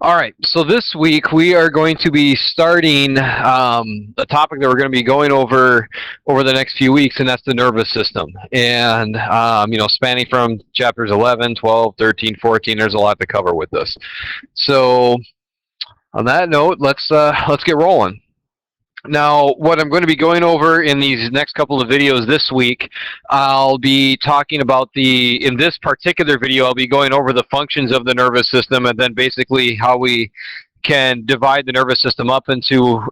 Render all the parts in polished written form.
All right, so this week we are going to be starting a topic that we're going to be going over the next few weeks, and that's the nervous system. And, spanning from chapters 11, 12, 13, 14, there's a lot to cover with this. So on that note, let's get rolling. Now, what I'm going to be going over in these next couple of videos this week, I'll be talking about in this particular video, I'll be going over the functions of the nervous system and then basically how we can divide the nervous system up into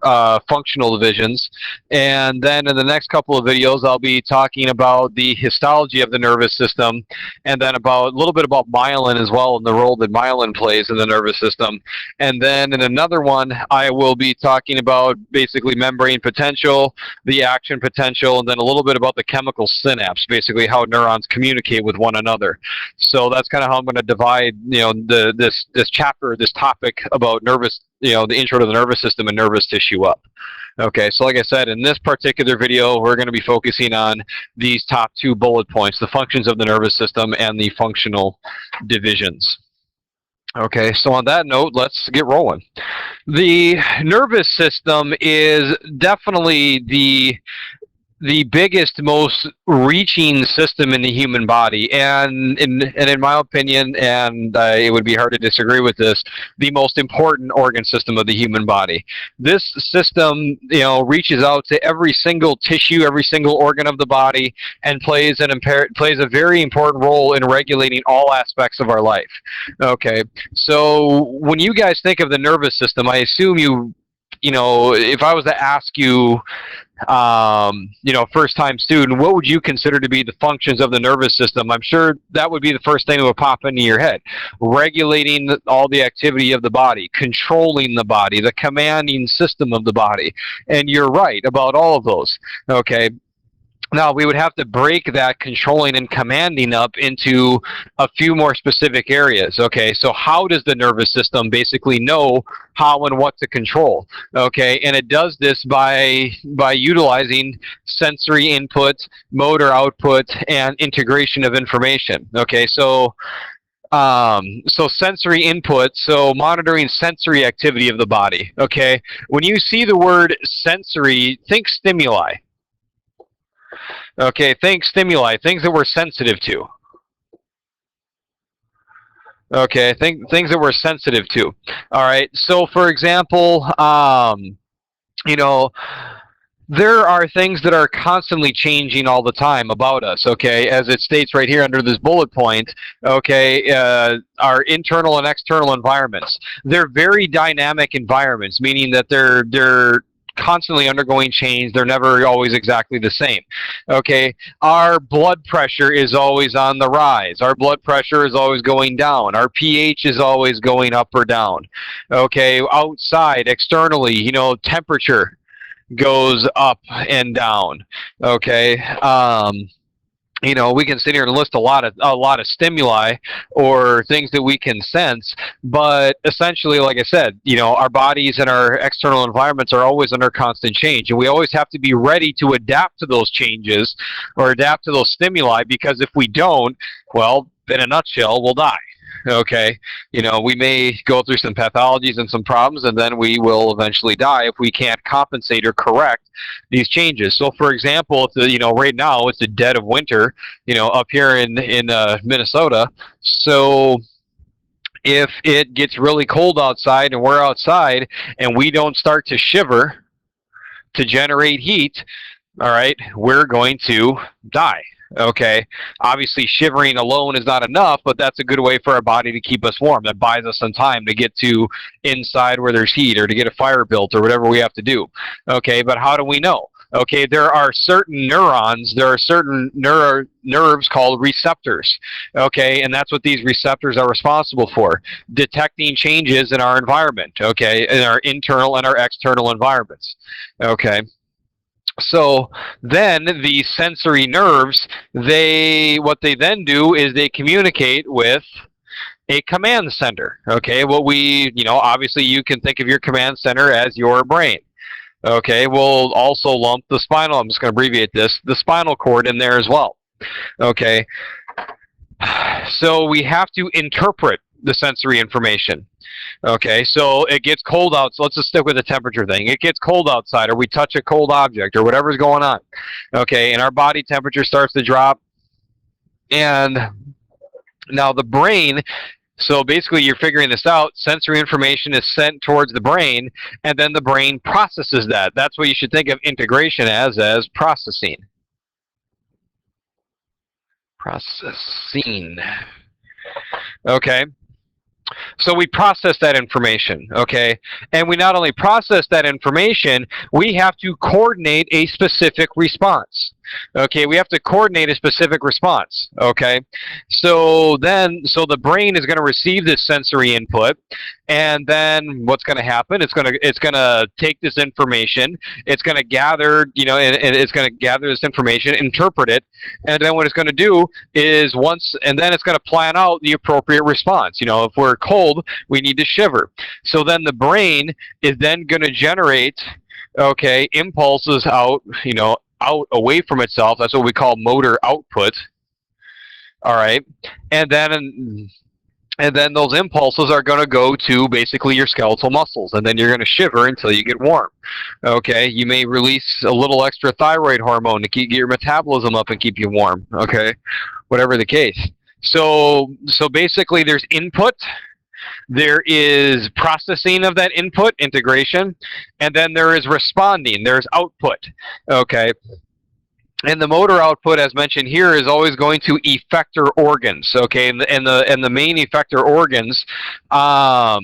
functional divisions. And then in the next couple of videos, I'll be talking about the histology of the nervous system, and then a little bit about myelin as well and the role that myelin plays in the nervous system. And then in another one, I will be talking about basically membrane potential, the action potential, and then a little bit about the chemical synapse, basically how neurons communicate with one another. So that's kind of how I'm going to divide, this chapter, this topic about the intro to the nervous system and nervous tissue up. Okay, so like I said, in this particular video, we're going to be focusing on these top two bullet points, the functions of the nervous system and the functional divisions. Okay, so on that note, let's get rolling. The nervous system is definitely the biggest, most reaching system in the human body, and in my opinion, and it would be hard to disagree with this, the most important organ system of the human body. This system, reaches out to every single tissue, every single organ of the body, and plays a very important role in regulating all aspects of our life. Okay, so when you guys think of the nervous system, I assume if I was to ask you, first-time student, what would you consider to be the functions of the nervous system? I'm sure that would be the first thing that would pop into your head. Regulating all the activity of the body, controlling the body, the commanding system of the body. And you're right about all of those. Okay. Now, we would have to break that controlling and commanding up into a few more specific areas. Okay, so how does the nervous system basically know how and what to control? Okay, and it does this by utilizing sensory input, motor output, and integration of information. Okay, so sensory input, so monitoring sensory activity of the body. Okay, when you see the word sensory, think stimuli. Okay, think stimuli, things that we're sensitive to. Okay, things that we're sensitive to. All right, so for example, there are things that are constantly changing all the time about us, okay, as it states right here under this bullet point, okay, our internal and external environments. They're very dynamic environments, meaning that they're constantly undergoing change. They're never always exactly the same. Okay, our blood pressure is always on the rise. Our blood pressure is always going down. Our pH is always going up or down. Okay, outside, externally, temperature goes up and down. Okay, we can sit here and list a lot of stimuli or things that we can sense, but essentially, like I said, our bodies and our external environments are always under constant change, and we always have to be ready to adapt to those changes or adapt to those stimuli, because if we don't, well, in a nutshell, we'll die. Okay, we may go through some pathologies and some problems, and then we will eventually die if we can't compensate or correct these changes. So, for example, right now it's the dead of winter, up here in Minnesota. So, if it gets really cold outside and we're outside and we don't start to shiver to generate heat, all right, we're going to die. Okay, obviously shivering alone is not enough, but that's a good way for our body to keep us warm. That buys us some time to get to inside where there's heat, or to get a fire built, or whatever we have to do. Okay, but how do we know? Okay, there are certain neurons, there are certain nerves called receptors. Okay, and that's what these receptors are responsible for, detecting changes in our environment, okay, in our internal and our external environments. Okay. So then the sensory nerves, what they then do is they communicate with a command center. Okay, obviously you can think of your command center as your brain. Okay, we'll also lump the spinal, I'm just going to abbreviate this, the spinal cord in there as well. Okay, so we have to interpret the sensory information. Okay, so it gets cold out. So let's just stick with the temperature thing. It gets cold outside, or we touch a cold object, or whatever's going on. Okay, and our body temperature starts to drop. And now the brain, so basically you're figuring this out, sensory information is sent towards the brain, and then the brain processes that. That's what you should think of integration as processing. Processing. Okay. So we process that information, okay? And we not only process that information, we have to coordinate a specific response. Okay, we have to coordinate a specific response, okay? So the brain is going to receive this sensory input, and then what's going to happen? It's going to take this information, it's going to gather, and it's going to gather this information, interpret it, and then what it's going to do is then it's going to plan out the appropriate response. If we're cold, we need to shiver. So then the brain is then going to generate, okay, impulses out, out away from itself. That's what we call motor output. All right, and then those impulses are going to go to basically your skeletal muscles, and then you're going to shiver until you get warm. Okay, you may release a little extra thyroid hormone to get your metabolism up and keep you warm. Okay, whatever the case. So basically, there's input. There is processing of that input, integration, and then there is responding. There's output, okay? And the motor output, as mentioned here, is always going to effector organs, okay? And the main effector organs, are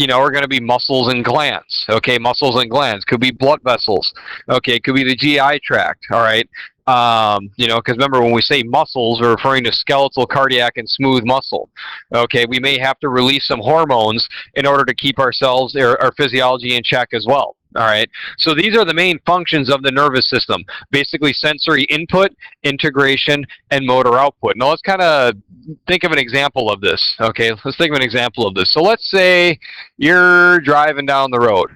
going to be muscles and glands, okay? Muscles and glands. Could be blood vessels, okay? Could be the GI tract, all right? Because remember, when we say muscles, we're referring to skeletal, cardiac, and smooth muscle. Okay, we may have to release some hormones in order to keep our physiology in check as well. All right, so these are the main functions of the nervous system. Basically, sensory input, integration, and motor output. Now, let's kind of think of an example of this. Okay, let's think of an example of this. So let's say you're driving down the road.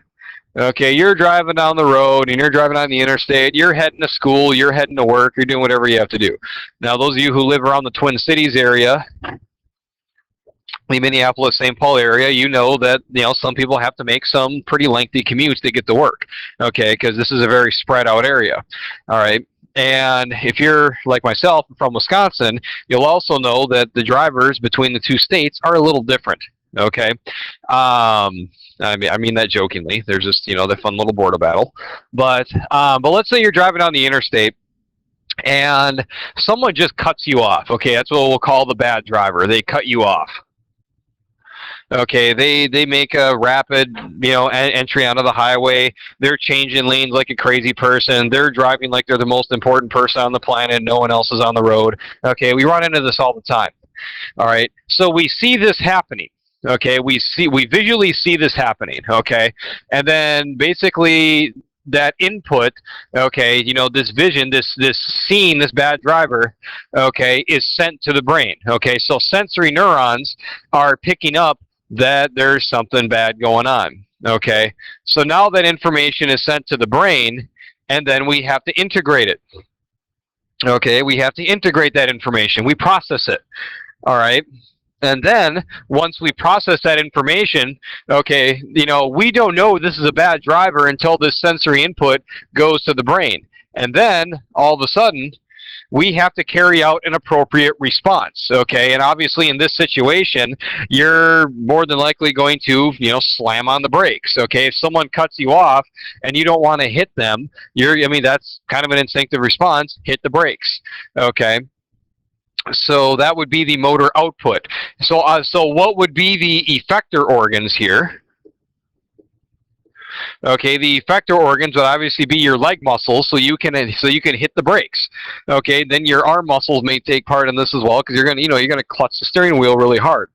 Okay, you're driving down the road, and you're driving on the interstate. You're heading to school. You're heading to work. You're doing whatever you have to do. Now, those of you who live around the Twin Cities area, the Minneapolis, St. Paul area, you know that some people have to make some pretty lengthy commutes to get to work. Okay, because this is a very spread out area. All right. And if you're like myself from Wisconsin, you'll also know that the drivers between the two states are a little different. Okay, I mean that jokingly. There's just the fun little border battle, but let's say you're driving down the interstate and someone just cuts you off. Okay, that's what we'll call the bad driver. They cut you off. Okay, they make a rapid entry onto the highway. They're changing lanes like a crazy person. They're driving like they're the most important person on the planet. No one else is on the road. Okay, we run into this all the time. All right, so we see this happening. Okay, we visually see this happening, okay? And then basically that input, okay, this vision, this scene, this bad driver, okay, is sent to the brain, okay? So sensory neurons are picking up that there's something bad going on, okay? So now that information is sent to the brain, and then we have to integrate it. Okay, we have to integrate that information. We process it, all right? And then, once we process that information, okay, we don't know this is a bad driver until this sensory input goes to the brain. And then, all of a sudden, we have to carry out an appropriate response, okay? And obviously, in this situation, you're more than likely going to, slam on the brakes, okay? If someone cuts you off and you don't want to hit them, that's kind of an instinctive response, hit the brakes, okay? So that would be the motor output. So what would be the effector organs here? Okay, the effector organs would obviously be your leg muscles, so you can hit the brakes. Okay, then your arm muscles may take part in this as well, because you're gonna clutch the steering wheel really hard.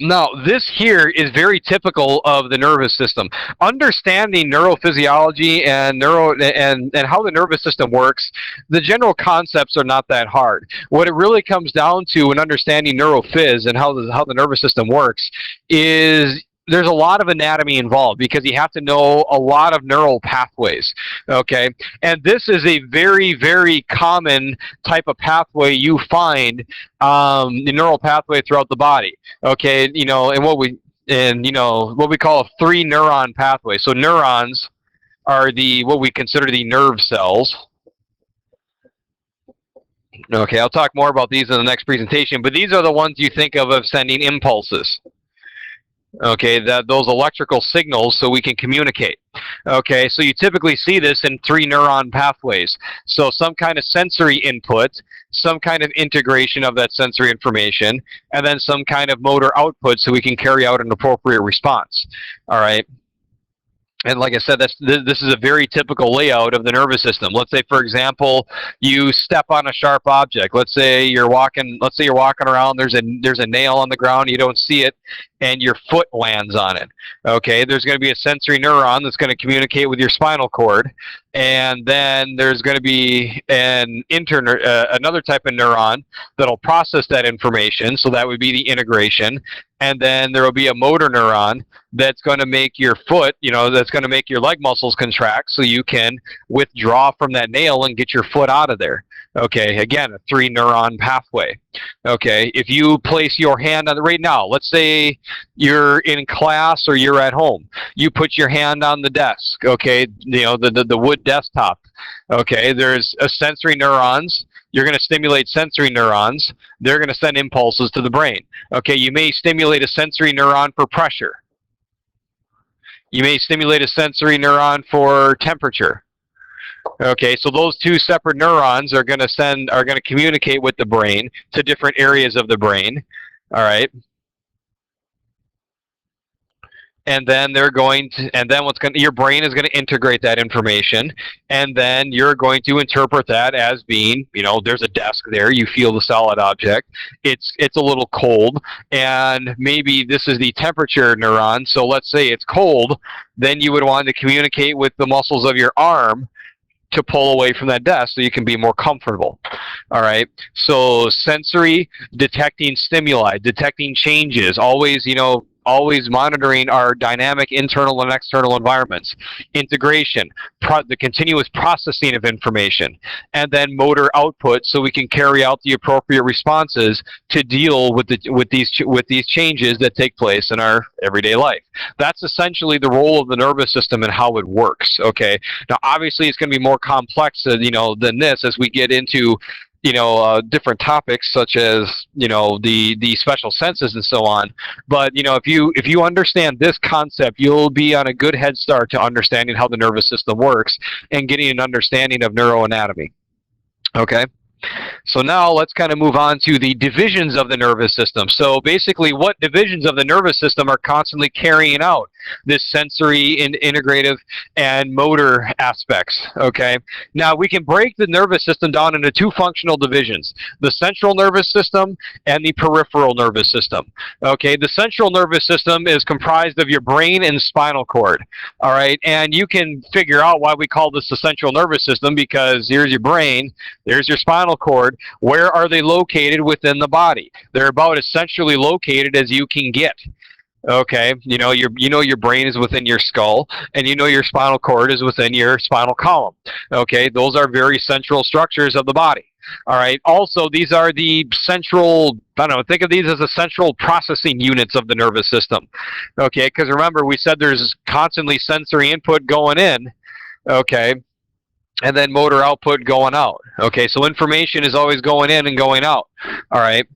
Now, this here is very typical of the nervous system. Understanding neurophysiology and how the nervous system works, the general concepts are not that hard. What it really comes down to in understanding neurophys and how the nervous system works is there's a lot of anatomy involved because you have to know a lot of neural pathways, okay? And this is a very, very common type of pathway you find, the neural pathway throughout the body, okay? And what we call a 3-neuron pathway. So neurons are what we consider the nerve cells. Okay, I'll talk more about these in the next presentation, but these are the ones you think of sending impulses. Okay, those electrical signals so we can communicate. Okay, so you typically see this in 3-neuron pathways. So some kind of sensory input, some kind of integration of that sensory information, and then some kind of motor output so we can carry out an appropriate response. All right. And like I said, this is a very typical layout of the nervous system. Let's say, for example, you step on a sharp object. Let's say you're walking around. There's a nail on the ground. You don't see it, and your foot lands on it. Okay, there's going to be a sensory neuron that's going to communicate with your spinal cord, and then there's going to be another type of neuron that'll process that information. So that would be the integration, and then there will be a motor neuron that's going to make your foot, that's going to make your leg muscles contract so you can withdraw from that nail and get your foot out of there. Okay, again, a 3-neuron pathway. Okay, if you place your hand on right now, let's say you're in class or you're at home, you put your hand on the desk, okay, the wood desktop. Okay, there's a sensory neurons. You're going to stimulate sensory neurons. They're going to send impulses to the brain. Okay, you may stimulate a sensory neuron for pressure. You may stimulate a sensory neuron for temperature. Okay, so those two separate neurons are going to communicate with the brain to different areas of the brain. All right. And then your brain is going to integrate that information, and then you're going to interpret that as being, there's a desk there, you feel the solid object, it's a little cold, and maybe this is the temperature neuron, so let's say it's cold, then you would want to communicate with the muscles of your arm to pull away from that desk so you can be more comfortable. All right, so sensory, detecting stimuli, detecting changes, always monitoring our dynamic internal and external environments, integration, the continuous processing of information, and then motor output so we can carry out the appropriate responses to deal with these changes that take place in our everyday life. That's essentially the role of the nervous system and how it works. Okay, now obviously it's going to be more complex than this as we get into different topics such as the special senses and so on. But if you understand this concept, you'll be on a good head start to understanding how the nervous system works and getting an understanding of neuroanatomy. Okay. So now let's kind of move on to the divisions of the nervous system. So basically, what divisions of the nervous system are constantly carrying out this sensory and integrative and motor aspects, okay? Now, we can break the nervous system down into two functional divisions, the central nervous system and the peripheral nervous system, okay? The central nervous system is comprised of your brain and spinal cord, all right? And you can figure out why we call this the central nervous system, because here's your brain, there's your spinal cord. Where are they located within the body? They're about as centrally located as you can get. Okay, your brain is within your skull, and your spinal cord is within your spinal column. Okay, those are very central structures of the body. All right. Also, these are the central, think of these as the central processing units of the nervous system. Okay, because remember, we said there's constantly sensory input going in. Okay, and then motor output going out. Okay, so information is always going in and going out. All right.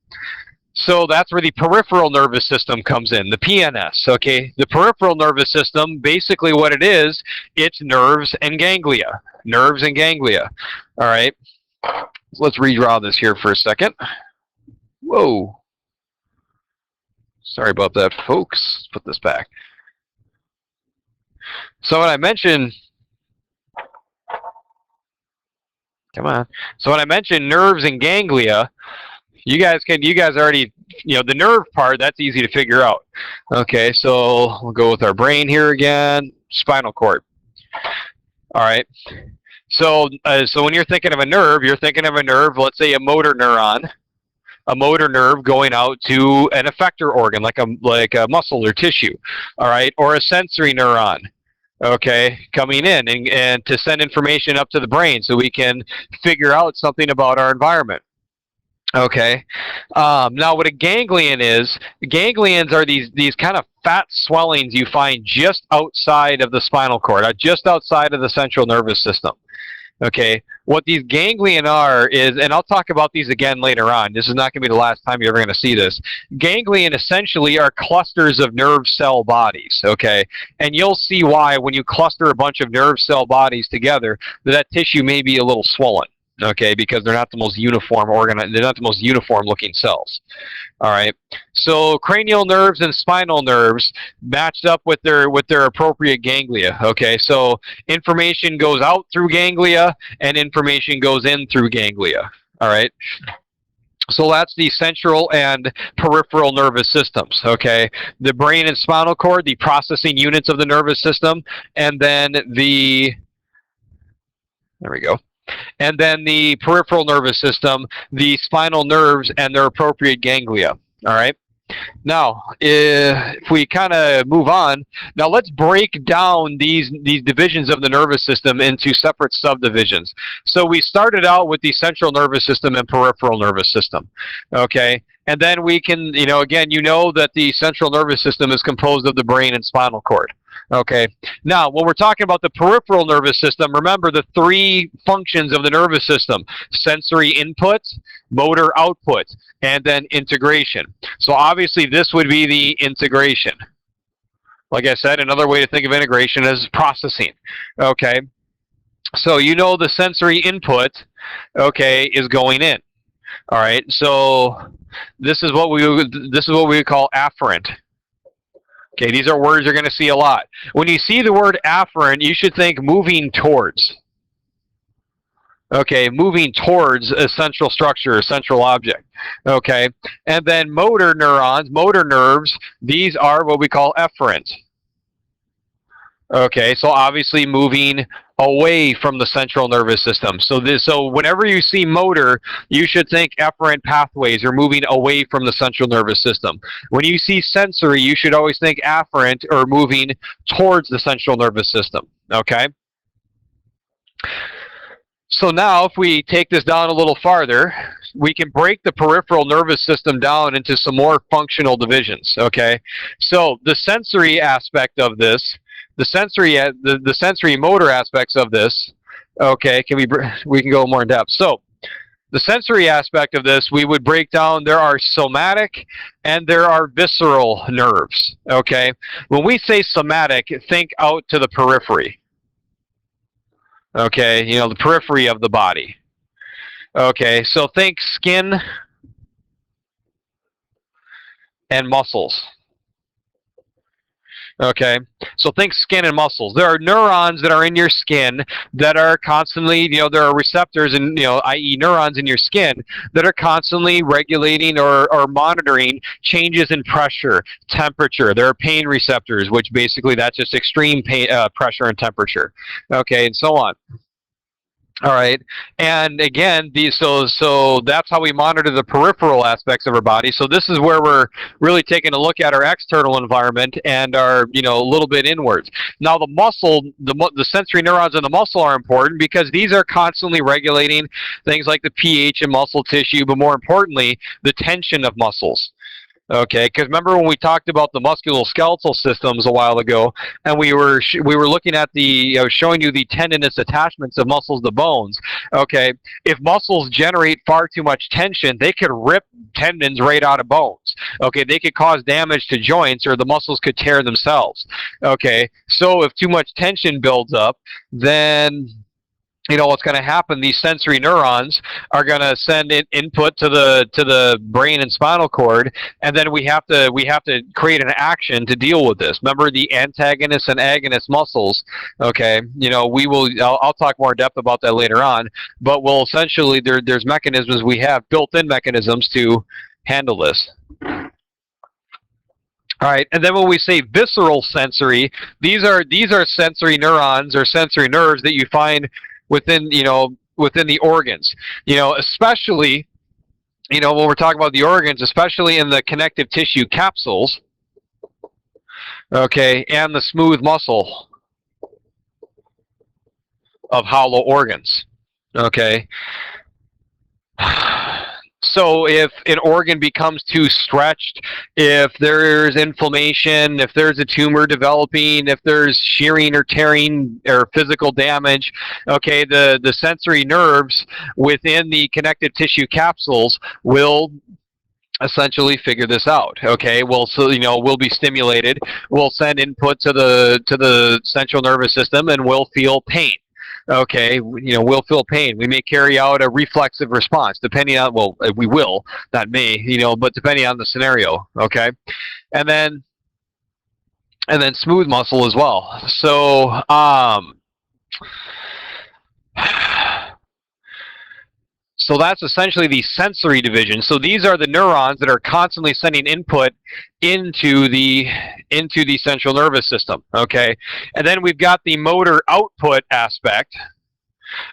So that's where the peripheral nervous system comes in, the PNS, okay? The peripheral nervous system, basically what it is, it's nerves and ganglia. Nerves and ganglia, all right? Let's redraw this here for a second. Whoa. Sorry about that, folks. Let's put this back. So when I mentioned... Come on. So when I mentioned nerves and ganglia, you guys already, the nerve part, that's easy to figure out. Okay, so we'll go with our brain here again, spinal cord. All right. So when you're thinking of a nerve, let's say a motor neuron. a motor nerve going out to an effector organ, like a muscle or tissue, all right, or a sensory neuron, okay, coming in and to send information up to the brain so we can figure out something about our environment. Okay. Now, what a ganglion is, ganglions are these kind of fat swellings you find just outside of the spinal cord, just outside of the central nervous system. Okay. What these ganglion are is, and I'll talk about these again later on. This is not going to be the last time you're ever going to see this. Ganglion essentially are clusters of nerve cell bodies. Okay. And you'll see why when you cluster a bunch of nerve cell bodies together, that tissue may be a little swollen. Okay, because they're not the most uniform they're not the most uniform looking cells. All right, so cranial nerves and spinal nerves matched up with their appropriate ganglia. Okay, so information goes out through ganglia and information goes in through ganglia. All right. So that's the central and peripheral nervous systems, okay? The brain and spinal cord, the processing units of the nervous system, and then there we go. And then the peripheral nervous system, the spinal nerves, and their appropriate ganglia. All right. Now, if we kind of move on, now let's break down these divisions of the nervous system into separate subdivisions. So we started out with the central nervous system and peripheral nervous system. Okay. And then we can, again, that the central nervous system is composed of the brain and spinal cord. Okay. Now, when we're talking about the peripheral nervous system, remember the three functions of the nervous system: sensory input, motor output, and then integration. So obviously this would be the integration. Like I said, another way to think of integration is processing. Okay. So the sensory input, okay, is going in. All right. So this is what we would call afferent. Okay, these are words you're going to see a lot. When you see the word afferent, you should think moving towards. Okay, moving towards a central structure, a central object. Okay, and then motor neurons, motor nerves, these are what we call efferent. Okay, so obviously moving away from the central nervous system. So whenever you see motor, you should think efferent pathways or moving away from the central nervous system. When you see sensory, you should always think afferent or moving towards the central nervous system. Okay? So now if we take this down a little farther, we can break the peripheral nervous system down into some more functional divisions. Okay? So the sensory aspect of this, the sensory motor aspects of this, okay, we can go more in depth. So the sensory aspect of this, we would break down, there are somatic and there are visceral nerves, okay? When we say somatic, think out to the periphery, okay, the periphery of the body. Okay, so think skin and muscles. Okay, so think skin and muscles. There are neurons that are in your skin that are constantly, there are receptors and, i.e. neurons in your skin that are constantly regulating or monitoring changes in pressure, temperature. There are pain receptors, which basically that's just extreme pain, pressure and temperature. Okay, and so on. All right, and again, so that's how we monitor the peripheral aspects of our body. So this is where we're really taking a look at our external environment and our, a little bit inwards. Now the muscle, the sensory neurons in the muscle are important because these are constantly regulating things like the pH in muscle tissue, but more importantly, the tension of muscles. Okay, because remember when we talked about the musculoskeletal systems a while ago, and we were looking at showing you the tendinous attachments of muscles to bones. Okay, if muscles generate far too much tension, they could rip tendons right out of bones. Okay, they could cause damage to joints, or the muscles could tear themselves. Okay, so if too much tension builds up, then what's going to happen, these sensory neurons are going to send input to the brain and spinal cord, and then we have to create an action to deal with this. Remember the antagonist and agonist muscles, okay? I'll talk more in depth about that later on, but we'll essentially, there's mechanisms, we have built-in mechanisms to handle this. All right, and then when we say visceral sensory, these are sensory neurons or sensory nerves that you find within the organs, especially you know, when we're talking about the organs, especially in the connective tissue capsules, okay, and the smooth muscle of hollow organs, okay. So if an organ becomes too stretched, if there's inflammation, if there's a tumor developing, if there's shearing or tearing or physical damage, okay, the sensory nerves within the connective tissue capsules will essentially figure this out. Okay, well, so you know, we'll be stimulated, we'll send input to the central nervous system, and we'll feel pain. Okay, you know, we'll feel pain. We may carry out a reflexive response, depending on, well, we will, not may, you know, but depending on the scenario. Okay, and then smooth muscle as well. So so that's essentially the sensory division. So these are the neurons that are constantly sending input into the central nervous system. Okay, and then we've got the motor output aspect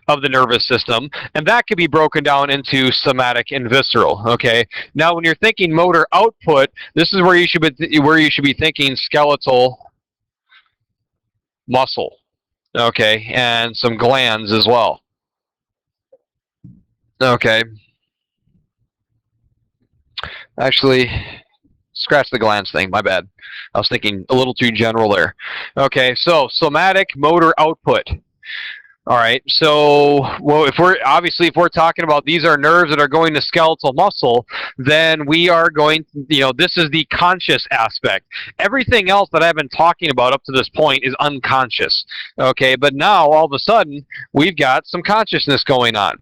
of the nervous system, and that could be broken down into somatic and visceral. Okay, now when you're thinking motor output, this is where you should be thinking skeletal muscle. Okay, and some glands as well. Okay. Actually, scratch the glands thing, my bad. I was thinking a little too general there. Okay, so somatic motor output. All right, so well, if we're talking about these are nerves that are going to skeletal muscle, then we are going, you know, this is the conscious aspect. Everything else that I've been talking about up to this point is unconscious. Okay, but now all of a sudden we've got some consciousness going on.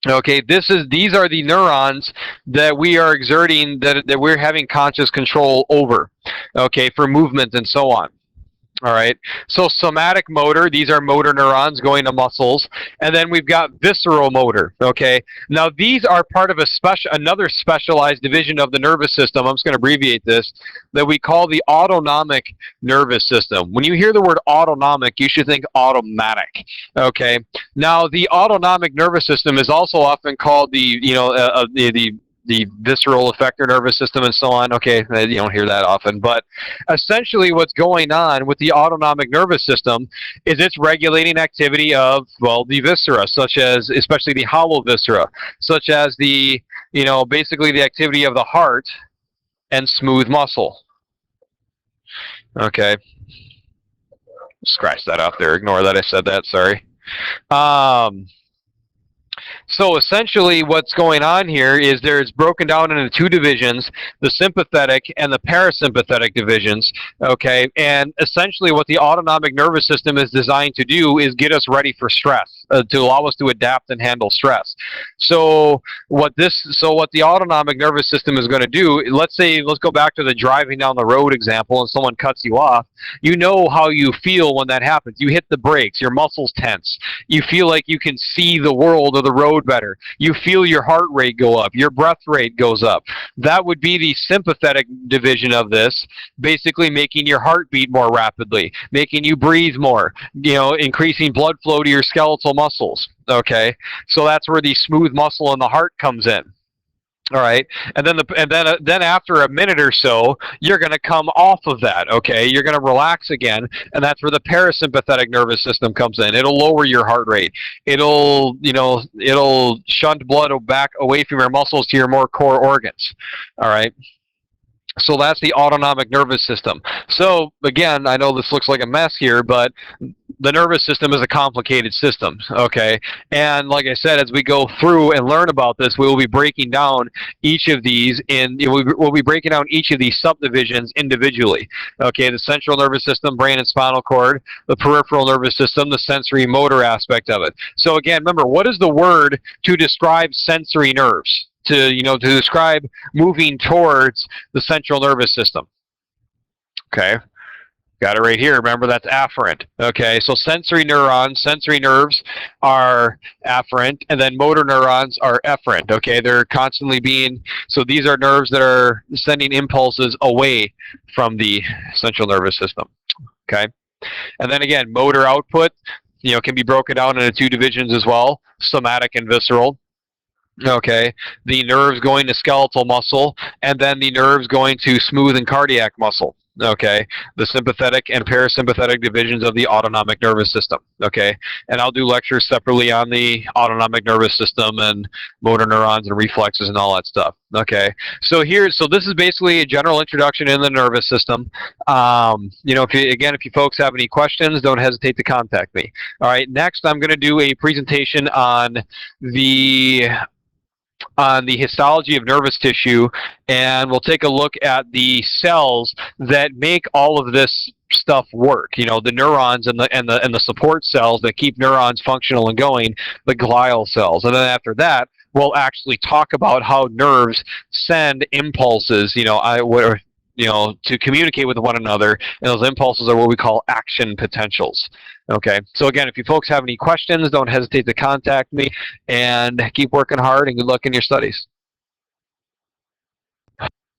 Okay, these are the neurons that we are exerting, that we're having conscious control over, okay, for movement and so on. All right, so somatic motor, these are motor neurons going to muscles, and then we've got visceral motor. Okay, now these are part of another specialized division of the nervous system. I'm just going to abbreviate this, that we call the autonomic nervous system. When you hear the word autonomic, you should think automatic. Okay, now the autonomic nervous system is also often called the visceral effector nervous system and so on. Okay, you don't hear that often, but essentially what's going on with the autonomic nervous system is it's regulating activity of, well, the viscera, such as, especially the hollow viscera, such as the, you know, basically the activity of the heart and smooth muscle. Okay, scratch that out there, ignore that I said that, sorry. So essentially what's going on here is there's broken down into two divisions, the sympathetic and the parasympathetic divisions, okay? And essentially what the autonomic nervous system is designed to do is get us ready for stress, to allow us to adapt and handle stress. So what the autonomic nervous system is going to do, let's go back to the driving down the road example and someone cuts you off. You know how you feel when that happens. You hit the brakes, your muscles tense. You feel like you can see the world or the road better. You feel your heart rate go up, your breath rate goes up. That would be the sympathetic division of this, basically making your heart beat more rapidly, making you breathe more, you know, increasing blood flow to your skeletal muscles. Okay, so that's where the smooth muscle in the heart comes in. All right, and then after a minute or so, you're going to come off of that. Okay, you're going to relax again, and that's where the parasympathetic nervous system comes in. It'll lower your heart rate. It'll shunt blood back away from your muscles to your more core organs. All right. So that's the autonomic nervous system. So again, I know this looks like a mess here, but the nervous system is a complicated system, okay? And like I said, as we go through and learn about this, we will be breaking down each of these we'll be breaking down each of these subdivisions individually, okay? The central nervous system, brain and spinal cord, the peripheral nervous system, the sensory motor aspect of it. So again, remember, what is the word to describe sensory nerves? To describe moving towards the central nervous system. Okay, got it right here. Remember, that's afferent. Okay, so sensory nerves are afferent, and then motor neurons are efferent. Okay, they're constantly so these are nerves that are sending impulses away from the central nervous system. Okay, and then again, motor output, can be broken down into two divisions as well, somatic and visceral. Okay, the nerves going to skeletal muscle, and then the nerves going to smooth and cardiac muscle. Okay, the sympathetic and parasympathetic divisions of the autonomic nervous system. Okay, and I'll do lectures separately on the autonomic nervous system and motor neurons and reflexes and all that stuff. Okay, so this is basically a general introduction in the nervous system. If you folks have any questions, don't hesitate to contact me. All right, next I'm going to do a presentation the on the histology of nervous tissue, and we'll take a look at the cells that make all of this stuff work. The neurons and the support cells that keep neurons functional and going, the glial cells. And then after that, we'll actually talk about how nerves send impulses, to communicate with one another, and those impulses are what we call action potentials. Okay, so again, if you folks have any questions, don't hesitate to contact me, and keep working hard, and good luck in your studies.